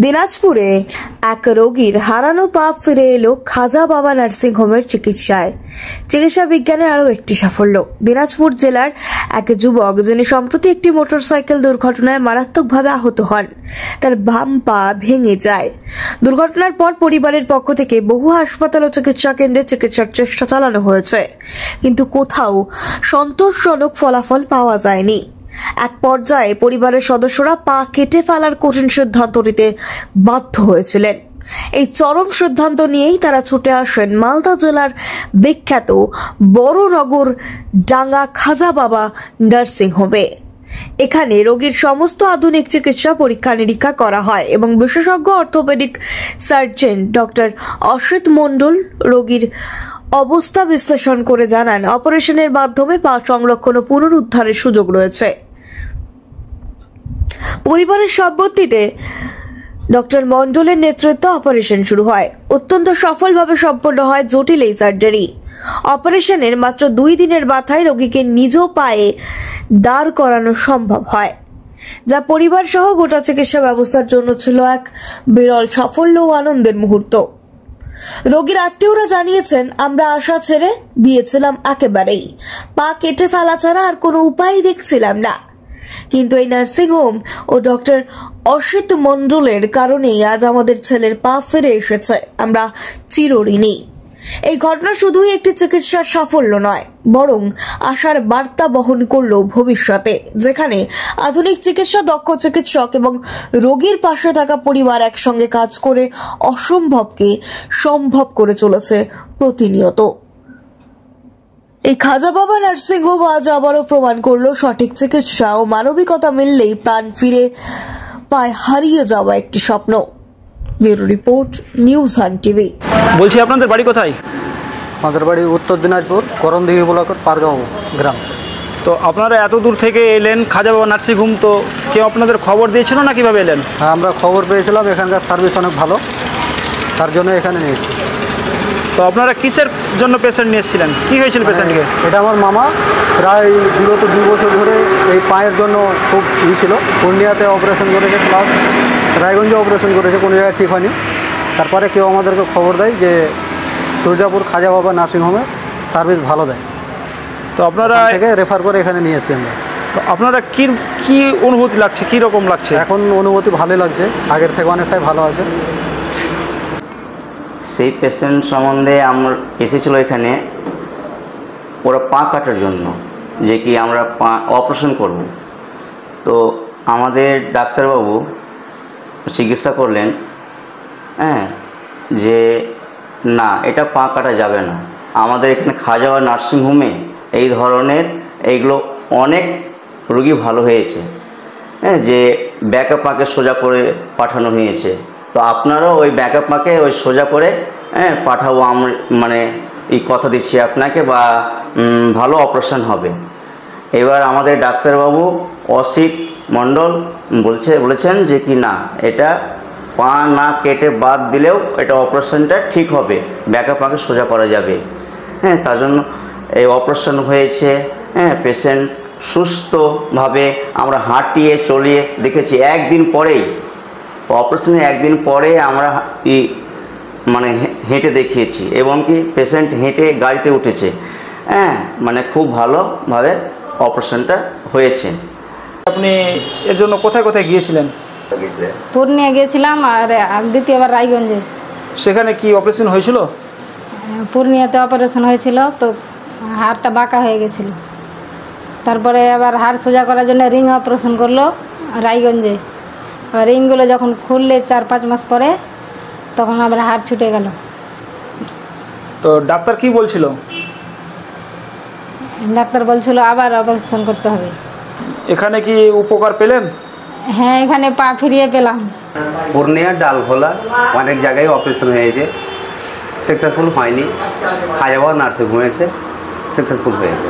দিনাজপুরে এক রোগীর হারানো পা ফিরে এলো খাজা বাবা নার্সিং হোমের চিকিৎসায়। চিকিৎসা বিজ্ঞানের আরও একটি সাফল্য। দিনাজপুর জেলার এক যুবক যিনি সম্প্রতি একটি মোটরসাইকেল দুর্ঘটনায় মারাত্মকভাবে আহত হন, তার বাম পা ভেঙে যায়। দুর্ঘটনার পর পরিবারের পক্ষ থেকে বহু হাসপাতাল ও চিকিৎসা কেন্দ্রে চিকিৎসার চেষ্টা চালানো হয়েছে, কিন্তু কোথাও সন্তোষজনক ফলাফল পাওয়া যায়নি। এক পর্যায়ে পরিবারের সদস্যরা পা কেটে ফেলার কঠিন সিদ্ধান্ত নিতে বাধ্য হয়েছিলেন। এই চরম সিদ্ধান্ত নিয়েই তারা ছুটে আসেন মালদা জেলার বিখ্যাত বড়নগর ডাঙ্গা খাজা বাবা নার্সিং হোমে। এখানে রোগীর সমস্ত আধুনিক চিকিৎসা পরীক্ষা নিরীক্ষা করা হয় এবং বিশেষজ্ঞ অর্থোপেডিক সার্জন ডক্টর অসিত মণ্ডল রোগীর অবস্থা বিশ্লেষণ করে জানান, অপারেশনের মাধ্যমে পা সংরক্ষণ ও পুনরুদ্ধারের সুযোগ রয়েছে। পরিবারের সম্মতিতে ডক্টর মণ্ডলের নেতৃত্বে অপারেশন শুরু হয়। অত্যন্ত সফলভাবে সম্পন্ন হয় জটিল এই সার্জারি। অপারেশনের মাত্র 2 দিনের মাথায় রোগীকে নিজ পায়ে দাঁড় করানো সম্ভব হয়, যা পরিবার সহ গোটা চিকিৎসা ব্যবস্থার জন্য ছিল এক বিরল সাফল্য ও আনন্দের মুহূর্ত। রোগীর আত্মীয়রা জানিয়েছেন, আমরা আশা ছেড়ে দিয়েছিলাম একেবারেই, পা কেটে ফেলা ছাড়া আর কোনো উপায় দেখছিলাম না, কিন্তু এই নার্সিং হোম ও ডক্টর অসিত মণ্ডলের কারণেই আজ আমাদের ছেলের পা ফিরে এসেছে। আমরা চিরঋণী। এই ঘটনা শুধুই একটি চিকিৎসার সাফল্য নয়, বরং আশার বার্তা বহন করল ভবিষ্যতে, যেখানে আধুনিক চিকিৎসা, দক্ষ চিকিৎসক এবং রোগীর পাশে থাকা পরিবার একসঙ্গে কাজ করে অসম্ভবকে সম্ভব করে চলেছে প্রতিনিয়ত। এই খাজা বাবা নার্সিং হোম আজ আবারও প্রমাণ করলো, সঠিক চিকিৎসা ও মানবিকতা মিললেই প্রাণ ফিরে পায় হারিয়ে যাওয়া একটি স্বপ্ন। Bureau report, news hunt TV. বলছি, আপনাদের বাড়ি কোথায়? আমাদের বাড়ি উত্তর দিনাজপুর করণদিঘি ব্লকের পারগাঁও গ্রাম। তো আপনারা এত দূর থেকে এলেন খাজা বাবা নার্সিং হোম, তো কেউ আপনাদের খবর দিয়েছিল না কিভাবে এলেন? হ্যাঁ, আমরা খবর পেয়েছিলাম, এখানকার সার্ভিস অনেক ভালো, তার জন্য এখানে নিয়েছি। তো আপনারা কিসের জন্য পেশেন্ট নিয়েছিলেন? কি হয়েছিল পেশেন্টকে? এটা আমার মামা, প্রায় বিগত 2 বছর ধরে এই পায়ের জন্য খুব ছিল। পূর্ণিয়াতে অপারেশন করেছে, প্লাস রায়গঞ্জে অপারেশন করেছে, কোনো জায়গায় ঠিক হয়নি। তারপরে কেউ আমাদেরকে খবর দেয় যে সূর্যাপুর খাজা বাবা নার্সিং হোমে সার্ভিস ভালো দেয়, তো আপনারা থেকে রেফার করে এখানে নিয়েছি আমরা। তো আপনারা কি অনুভূতি লাগছে, কি রকম লাগছে? এখন অনুভূতি ভালোই লাগছে, আগের থেকে অনেকটাই ভালো আছে। সেই পেশেন্ট সম্বন্ধে আমরা এসেছিলো এখানে, ওরা পা কাটার জন্য, যে কি আমরা পা অপারেশন করব। তো আমাদের ডাক্তারবাবু চিকিৎসা করলেন, হ্যাঁ, যে না, এটা পা কাটা যাবে না। আমাদের এখানে খাজা বাবা নার্সিং হোমে এই ধরনের এইগুলো অনেক রোগী ভালো হয়েছে, হ্যাঁ, যে ব্যাকআপ পাকে সোজা করে পাঠানো হয়েছে। তো আপনারাও ওই ব্যাকআপ পাকে ওই সোজা করে পাঠাবো, আমরা মানে এই কথা দিচ্ছি আপনাকে, বা ভালো অপারেশন হবে। এবার আমাদের ডাক্তারবাবু অসিত মণ্ডল বলেছেন যে কি না, এটা পা না কেটে বাদ দিলেও এটা অপারেশনটা ঠিক হবে, ব্যাকআপ পাকে সোজা করা যাবে। হ্যাঁ, তার জন্য এই অপারেশন হয়েছে। হ্যাঁ, পেশেন্ট সুস্থভাবে আমরা হাঁটিয়ে চলিয়ে দেখেছি। একদিন পরেই অপারেশনের একদিন পরে আমরা মানে হেঁটে দেখিয়েছি, এবং কি পেশেন্ট হেঁটে গাড়িতে উঠেছে। হ্যাঁ, মানে খুব ভালোভাবে অপারেশনটা হয়েছে। আপনি এর জন্য কোথায় কোথায় গিয়েছিলেন? পূর্ণিয়া গিয়েছিলাম, আর দ্বিতীয়বার রায়গঞ্জে। সেখানে কি অপারেশন হয়েছিল? পূর্ণিয়াতে অপারেশন হয়েছিল, তো হাড়টা বাঁকা হয়ে গেছিল। তারপরে আবার হাড় সোজা করার জন্য রিং অপারেশন করলো রায়গঞ্জে। রিংগুলো যখন খুললে 4-5 মাস পরে, তখন আবার হাড় ছুটে গেল। তো ডাক্তার কি বলছিল? ডাক্তার বলছিল আবার অপারেশন করতে হবে। এখানে কি উপকার পেলেন? হ্যাঁ, এখানে পা ফিরিয়ে পেলাম। পূর্ণিয়া ডালখোলা অনেক জায়গায় অপারেশন হয়েছে, সাকসেসফুল হয়নি। খাজা বাবা নার্সিং হোমে এসে সাকসেসফুল হয়েছে।